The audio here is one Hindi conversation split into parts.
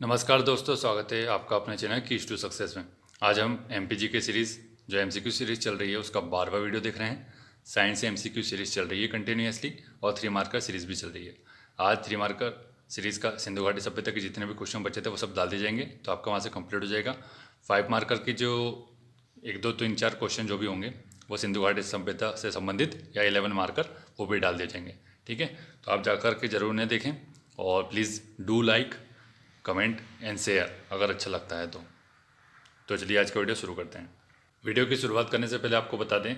नमस्कार दोस्तों, स्वागत है आपका अपने चैनल कीज टू सक्सेस में। आज हम एमपीजी के सीरीज़ जो एमसीक्यू सीरीज़ चल रही है उसका 12वां वीडियो देख रहे हैं। साइंस से एमसीक्यू सीरीज़ चल रही है कंटिन्यूसली और 3 मार्कर सीरीज़ भी चल रही है। आज 3 मार्कर सीरीज़ का सिंधु घाटी सभ्यता के जितने भी क्वेश्चन बचे थे वो सब डाल दिए जाएंगे, तो आपका वहाँ से कंप्लीट हो जाएगा। 5 मार्कर के जो 1, 2, 3, 4 क्वेश्चन जो भी होंगे वो सिंधु घाटी सभ्यता से संबंधित या 11 मार्कर वो भी डाल दिए जाएंगे। ठीक है, तो आप जाकर के ज़रूर उन्हें देखें और please do like, comment and share अगर अच्छा लगता है तो चलिए आज का वीडियो शुरू करते हैं। वीडियो की शुरुआत करने से पहले आपको बता दें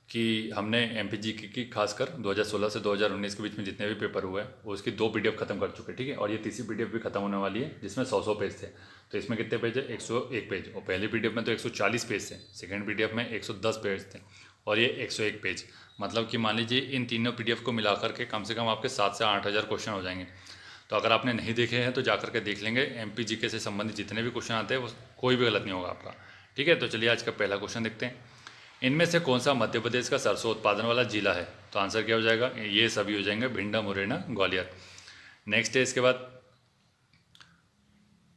कि हमने एमपीजी की खासकर 2016 से 2019 के बीच में जितने भी पेपर हुए हैं वो उसकी 2 पीडीएफ खत्म कर चुके हैं। ठीक है, और ये तीसरी पीडीएफ भी खत्म होने वाली है जिसमें 100 पेज थे। तो इसमें कितने पेज है? 101 पेज। और पहली पीडीएफ में तो 140 पेज थे, सेकेंड पीडीएफ में 110 पेज थे और ये 101 पेज। मतलब कि मान लीजिए इन तीनों पीडीएफ को मिलाकर के कम से कम आपके 7 से 8 हज़ार क्वेश्चन हो जाएंगे। तो अगर आपने नहीं देखे हैं तो जाकर के देख लेंगे। एमपीजीके से संबंधित जितने भी क्वेश्चन आते हैं वो कोई भी गलत नहीं होगा आपका। ठीक है, तो चलिए आज का पहला क्वेश्चन देखते हैं। इनमें से कौन सा मध्य प्रदेश का सरसों उत्पादन वाला जिला है? तो आंसर क्या हो जाएगा? ये सभी हो जाएंगे, भिंड, मुरैना, ग्वालियर। नेक्स्ट है इसके बाद,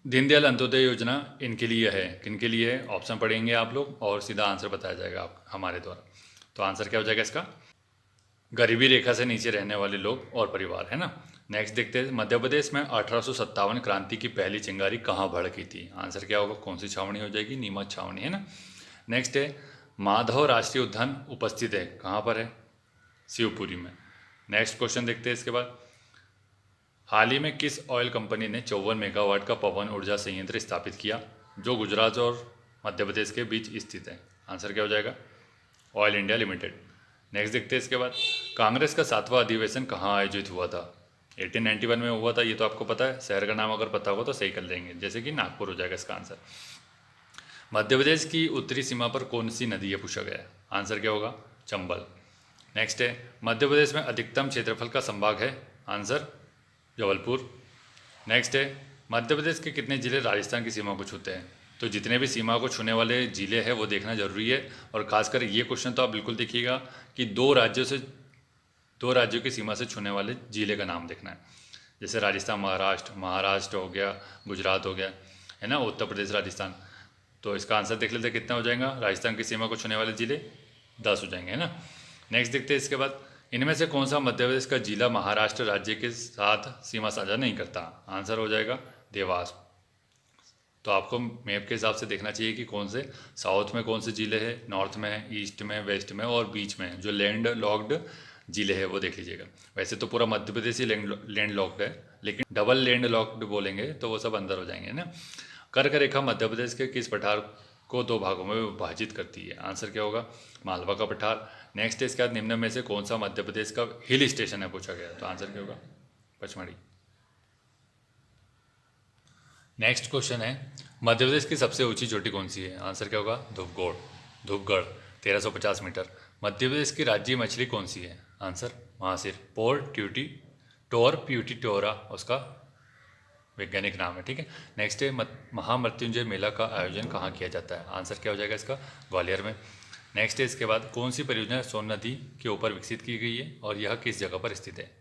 दीनदयाल अंत्योदय योजना इनके लिए है, किनके लिए है? ऑप्शन पढ़ेंगे आप लोग और सीधा आंसर बताया जाएगा आप हमारे द्वारा। तो आंसर क्या हो जाएगा इसका? गरीबी रेखा से नीचे रहने वाले लोग और परिवार, है ना। नेक्स्ट देखते हैं, मध्य प्रदेश में 1857 क्रांति की पहली चिंगारी कहाँ भड़की थी? आंसर क्या होगा? कौन सी छावनी हो जाएगी? नीमच छावनी, है ना। नेक्स्ट है, माधव राष्ट्रीय उद्यान उपस्थित है कहाँ पर है? शिवपुरी में। नेक्स्ट क्वेश्चन देखते हैं इसके बाद, हाल ही में किस ऑयल कंपनी ने 54 मेगावाट का पवन ऊर्जा संयंत्र स्थापित किया जो गुजरात और मध्य प्रदेश के बीच स्थित है? आंसर क्या हो जाएगा? Oil India limited. नेक्स्ट देखते हैं इसके बाद, कांग्रेस का 7वां अधिवेशन कहाँ आयोजित हुआ था? 1891 में हुआ था, ये तो आपको पता है। शहर का नाम अगर पता होगा तो सही कर लेंगे, जैसे कि नागपुर हो जाएगा इसका आंसर। मध्य प्रदेश की उत्तरी सीमा पर कौन सी नदी है पूछा गया है? आंसर क्या होगा? चंबल। नेक्स्ट है, मध्य प्रदेश में अधिकतम क्षेत्रफल का संभाग है? आंसर जबलपुर। नेक्स्ट है, मध्य प्रदेश के कितने जिले राजस्थान की सीमा को छूते हैं? तो जितने भी सीमा को छूने वाले जिले हैं वो देखना जरूरी है। और खासकर ये क्वेश्चन तो आप बिल्कुल देखिएगा कि दो राज्यों की सीमा से छूने वाले जिले का नाम देखना है। जैसे राजस्थान, महाराष्ट्र हो गया, गुजरात हो गया, है ना, उत्तर प्रदेश, राजस्थान। तो इसका आंसर देख लेते हैं कितना हो जाएगा। राजस्थान की सीमा को छूने वाले जिले 10 हो जाएंगे, है ना। नेक्स्ट देखते हैं इसके बाद, इनमें से कौन सा मध्य प्रदेश का जिला महाराष्ट्र राज्य के साथ सीमा साझा नहीं करता? आंसर हो जाएगा देवास। तो आपको मैप के हिसाब से देखना चाहिए कि कौन से साउथ में कौन से जिले हैं, नॉर्थ में, ईस्ट में, वेस्ट में और बीच में जो लैंड लॉक्ड जिले हैं वो देख लीजिएगा। वैसे तो पूरा मध्य प्रदेश ही लैंड लॉक्ड है, लेकिन डबल लैंड लॉक्ड बोलेंगे तो वो सब अंदर हो जाएंगे ना। कर्क रेखा मध्य प्रदेश के किस पठार को 2 भागों में विभाजित करती है? आंसर क्या होगा? मालवा का पठार। नेक्स्ट इसके बाद, निम्न में से कौन सा मध्य प्रदेश का हिल स्टेशन है पूछा गया? तो आंसर क्या होगा? पचमढ़ी। नेक्स्ट क्वेश्चन है, मध्य प्रदेश की सबसे ऊंची चोटी कौन सी है? आंसर क्या होगा? धूपगढ़ 1350 मीटर। मध्य प्रदेश की राज्य मछली कौन सी है? आंसर महासिर। टोर प्यूटिटोरा उसका वैज्ञानिक नाम है। ठीक है। नेक्स्ट है, महामृत्युंजय मेला का आयोजन कहाँ किया जाता है? आंसर क्या हो जाएगा इसका? ग्वालियर में। नेक्स्ट है इसके बाद, कौन सी परियोजना सोन नदी के ऊपर विकसित की गई है और यह किस जगह पर स्थित है?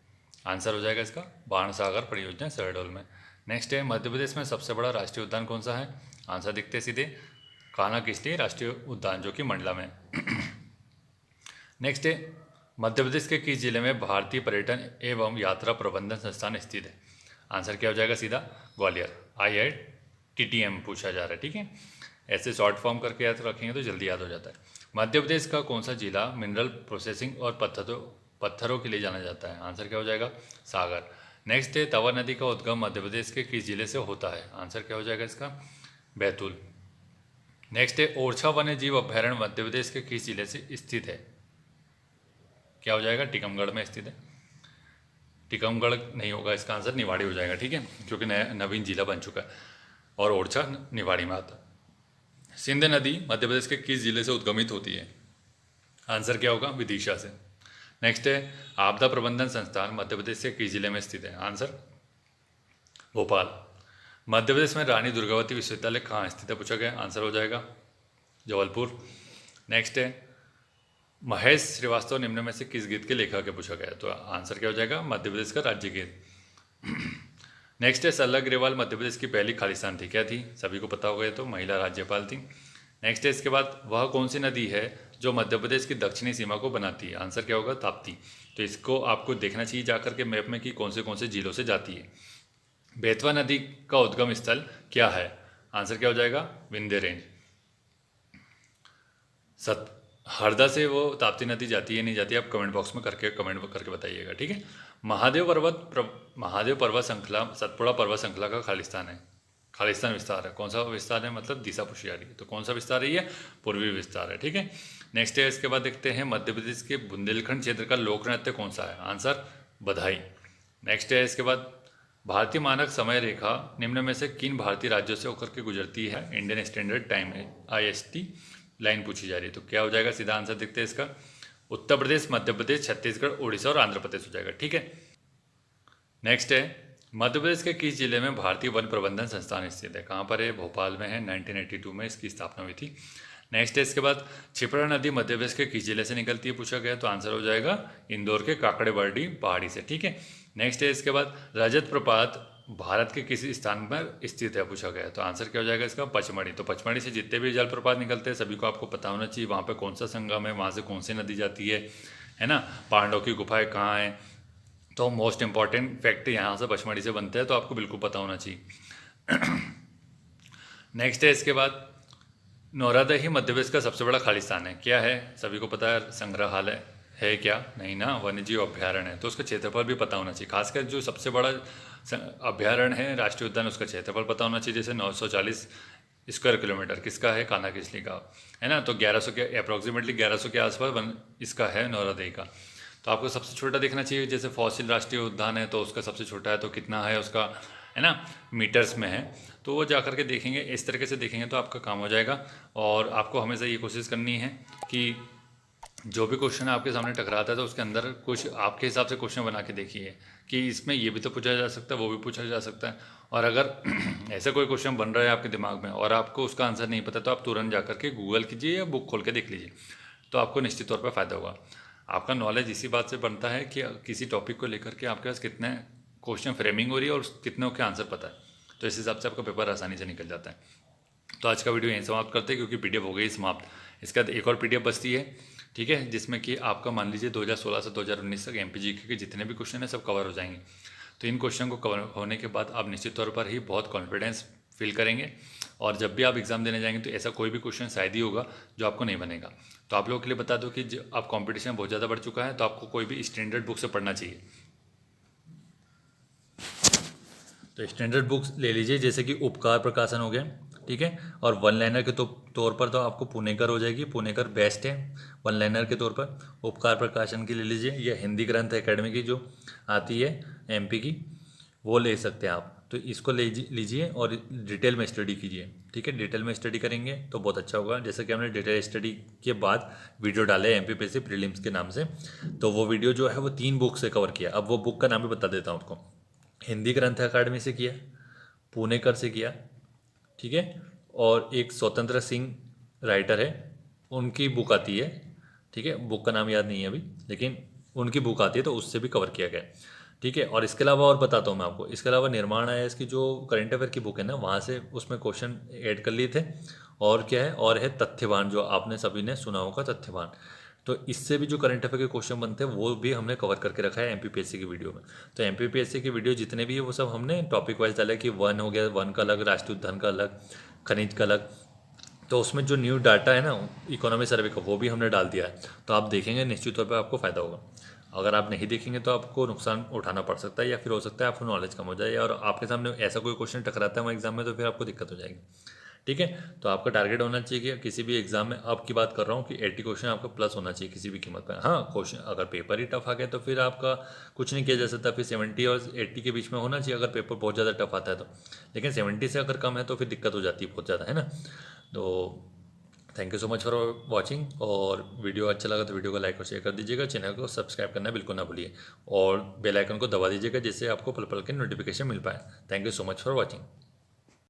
आंसर हो जाएगा इसका बाणसागर परियोजना, शहडोल में। नेक्स्ट है, मध्य प्रदेश में सबसे बड़ा राष्ट्रीय उद्यान कौन सा है? आंसर देखते हैं सीधे, कान्हा किसली राष्ट्रीय उद्यान जो कि मंडला में। नेक्स्ट है, मध्य प्रदेश के किस जिले में भारतीय पर्यटन एवं यात्रा प्रबंधन संस्थान स्थित है? आंसर क्या हो जाएगा सीधा? ग्वालियर। IITTM पूछा जा रहा है। ठीक है, ऐसे शॉर्ट फॉर्म करके याद रखेंगे तो जल्दी याद हो जाता है। मध्य प्रदेश का कौन सा जिला मिनरल प्रोसेसिंग और पत्थरों के लिए जाना जाता है? आंसर क्या हो जाएगा? सागर। नेक्स्ट है, तवा नदी का उद्गम मध्य प्रदेश के किस जिले से होता है? आंसर क्या हो जाएगा इसका? बैतूल। नेक्स्ट है, ओरछा वन्य जीव अभ्यारण्य मध्य प्रदेश के किस जिले से स्थित है? क्या हो जाएगा? टीकमगढ़ में स्थित है। टीकमगढ़ नहीं होगा इसका आंसर, निवाड़ी हो जाएगा। ठीक है, क्योंकि नया नवीन जिला बन चुका है और ओरछा निवाड़ी में आता है। सिंध नदी मध्य प्रदेश के किस जिले से उद्गमित होती है? आंसर क्या होगा? विदिशा से। नेक्स्ट है, आपदा प्रबंधन संस्थान मध्य प्रदेश के किस जिले में स्थित है? आंसर भोपाल। मध्य प्रदेश में रानी दुर्गावती विश्वविद्यालय कहाँ स्थित है पूछा गया? आंसर हो जाएगा जबलपुर। नेक्स्ट है, महेश श्रीवास्तव निम्न में से किस गीत के लेखक है पूछा गया? तो आंसर क्या हो जाएगा? मध्य प्रदेश का राज्य गीत। नेक्स्ट है सरला ग्रेवाल मध्य प्रदेश की पहली खालिस्तान थी, क्या थी? सभी को पता होगा, ये तो महिला राज्यपाल थी। नेक्स्ट है इसके बाद, वह कौन सी नदी है जो मध्य प्रदेश की दक्षिणी सीमा को बनाती है? आंसर क्या होगा? ताप्ती। तो इसको आपको देखना चाहिए जाकर के मैप में कि कौन से जिलों से जाती है। बेतवा नदी का उद्गम स्थल क्या है? आंसर क्या हो जाएगा? विंध्य रेंज। हरदा से वो ताप्ती नदी जाती है नहीं जाती, आप कमेंट बॉक्स में कमेंट करके बताइएगा, ठीक है। महादेव पर्वत श्रृंखला सतपुड़ा पर्वत श्रृंखला का खालिस्तान विस्तार है। कौन सा विस्तार है? मतलब दिशा पुशियारी। तो कौन सा विस्तार है ये? पूर्वी विस्तार है, ठीक है। नेक्स्ट है इसके बाद देखते हैं मध्य प्रदेश के बुंदेलखंड क्षेत्र का लोक नृत्य कौन सा है? आंसर बधाई। नेक्स्ट है इसके बाद, भारतीय मानक समय रेखा निम्न में से किन भारतीय राज्यों से होकर के गुजरती है? इंडियन स्टैंडर्ड टाइम है, IST लाइन पूछी जा रही है। तो क्या हो जाएगा? सीधा आंसर देखते हैं इसका, उत्तर प्रदेश, मध्य प्रदेश, छत्तीसगढ़, उड़ीसा और आंध्र प्रदेश हो जाएगा, ठीक है। नेक्स्ट है, मध्य प्रदेश के किस जिले में भारतीय वन प्रबंधन संस्थान स्थित है? कहाँ पर है? भोपाल में है। 1982 में इसकी स्थापना हुई थी। नेक्स्ट है इसके बाद, छिपरा नदी मध्य प्रदेश के किस जिले से निकलती है पूछा गया? तो आंसर हो जाएगा इंदौर के काकड़ेबर्डी पहाड़ी से, ठीक है। नेक्स्ट है इसके बाद, रजत प्रपात भारत के किसी स्थान पर स्थित है पूछा गया? तो आंसर क्या हो जाएगा इसका? पचमढ़ी। तो पचमढ़ी से जितने भी जलप्रपात निकलते हैं सभी को आपको पता होना चाहिए, वहाँ पे कौन सा संगम है, वहाँ से कौन सी नदी जाती है ना। पांडव की गुफाएं कहाँ हैं? तो मोस्ट इंपॉर्टेंट फैक्ट यहाँ से पचमढ़ी से बनता है, तो आपको बिल्कुल पता होना चाहिए। नेक्स्ट है इसके बाद, नौरादही मध्य प्रदेश का सबसे बड़ा खालिस्तान है, क्या है? सभी को पता है, संग्रहालय है क्या? नहीं ना, वन्यजीव अभ्यारण्य है। तो उसका क्षेत्रफल भी पता होना चाहिए, खासकर जो सबसे बड़ा अभ्यारण्य है राष्ट्रीय उद्यान, उसका क्षेत्रफल पता होना चाहिए। जैसे 940 स्क्वायर किलोमीटर किसका है? कान्हा किसली का है ना। तो 1100 के अप्रॉक्सीमेटली 1100 के आसपास इसका है नौरादही का। तो आपको सबसे छोटा देखना चाहिए, जैसे फॉसिल राष्ट्रीय उद्यान है तो उसका सबसे छोटा है, तो कितना है उसका, है ना, मीटर्स में है। तो वो जा करके देखेंगे, इस तरीके से देखेंगे तो आपका काम हो जाएगा। और आपको हमेशा ये कोशिश करनी है कि जो भी क्वेश्चन आपके सामने टकराता है तो उसके अंदर कुछ आपके हिसाब से क्वेश्चन बना के देखिए कि इसमें ये भी तो पूछा जा सकता है, वो भी पूछा जा सकता है। और अगर ऐसा कोई क्वेश्चन बन रहा है आपके दिमाग में और आपको उसका आंसर नहीं पता, तो आप तुरंत जा करके गूगल कीजिए या बुक खोल के देख लीजिए, तो आपको निश्चित तौर पर फ़ायदा होगा। आपका नॉलेज इसी बात से बनता है कि किसी टॉपिक को लेकर के आपके पास कितने क्वेश्चन फ्रेमिंग हो रही है और कितनों के आंसर पता है, तो इस हिसाब से आपका पेपर आसानी से निकल जाता है। तो आज का वीडियो यहीं समाप्त करते हैं, क्योंकि PDF हो गई समाप्त। इसके बाद एक और PDF बचती है, ठीक है, जिसमें कि आपका मान लीजिए 2016 से 2019 तक MPGK के जितने भी क्वेश्चन हैं सब कवर हो जाएंगे। तो इन क्वेश्चन को कवर होने के बाद आप निश्चित तौर पर ही बहुत कॉन्फिडेंस फील करेंगे, और जब भी आप एग्ज़ाम देने जाएंगे तो ऐसा कोई भी क्वेश्चन शायद ही होगा जो आपको नहीं बनेगा। तो आप लोगों के लिए बता दो कि अब कॉम्पिटिशन बहुत ज़्यादा बढ़ चुका है, तो आपको कोई भी स्टैंडर्ड बुक से पढ़ना चाहिए। तो स्टैंडर्ड बुक्स ले लीजिए, जैसे कि उपकार प्रकाशन हो गया, ठीक है। और वन लाइनर के तौर पर तो आपको पुणेकर हो जाएगी, पुणेकर बेस्ट है वन लाइनर के तौर पर। उपकार प्रकाशन की ले लीजिए, या हिंदी ग्रंथ एकेडमी की जो आती है MP की, वो ले सकते हैं आप। तो इसको लीजिए और डिटेल में स्टडी कीजिए, ठीक है। डिटेल में स्टडी करेंगे तो बहुत अच्छा होगा। जैसे कि हमने डिटेल स्टडी के बाद वीडियो डाले MPPSC प्रीलिम्स के नाम से, तो वो वीडियो जो है वो 3 बुक से कवर किया। अब वो बुक का नाम भी बता देता हूँ आपको। हिंदी ग्रंथ अकादमी से किया, पुणेकर से किया, ठीक है, और एक स्वतंत्र सिंह राइटर है, उनकी बुक आती है, ठीक है, बुक का नाम याद नहीं है अभी, लेकिन उनकी बुक आती है, तो उससे भी कवर किया गया, ठीक है। और इसके अलावा और बताता हूँ मैं आपको, इसके अलावा निर्माण IAS की जो करंट अफेयर की बुक है ना, वहाँ से उसमें क्वेश्चन ऐड कर लिए थे। और क्या है, और है तथ्यवान, जो आपने सभी ने सुना होगा तथ्यवान। तो इससे भी जो करंट अफेयर के क्वेश्चन बनते हैं वो भी हमने कवर करके रखा है MPPSC की वीडियो में। तो MPPSC की वीडियो जितने भी है वो सब हमने टॉपिक वाइज डाला है, कि वन हो गया, वन का अलग, राष्ट्रीय उद्यान का अलग, खनिज का अलग। तो उसमें जो न्यू डाटा है ना इकोनॉमी सर्वे का, वो भी हमने डाल दिया है। तो आप देखेंगे निश्चित तौर पर आपको फ़ायदा होगा। अगर आप नहीं देखेंगे तो आपको नुकसान उठाना पड़ सकता है, या फिर हो सकता है आपको नॉलेज कम हो जाए, और आपके सामने ऐसा कोई क्वेश्चन टकराता है वहाँ एग्जाम में, तो फिर आपको दिक्कत हो जाएगी, ठीक है। तो आपका टारगेट होना चाहिए कि किसी भी एग्जाम में, आपकी बात कर रहा हूँ, कि 80 क्वेश्चन आपका प्लस होना चाहिए किसी भी कीमत पर। हाँ, क्वेश्चन अगर पेपर ही टफ आ गया तो फिर आपका कुछ नहीं किया जा सकता, फिर 70 और 80 के बीच में होना चाहिए अगर पेपर बहुत ज़्यादा टफ आता है तो। लेकिन 70 से अगर कम है तो फिर दिक्कत हो जाती है बहुत ज़्यादा, है ना। तो thank you so much for watching, और वीडियो अच्छा लगा तो वीडियो को लाइक और शेयर कर दीजिएगा, चैनल को सब्सक्राइब करना बिल्कुल ना भूलिए, और बेल आइकन को दबा दीजिएगा, जिससे आपको पल पल के नोटिफिकेशन मिल पाए। Thank you so much for watching.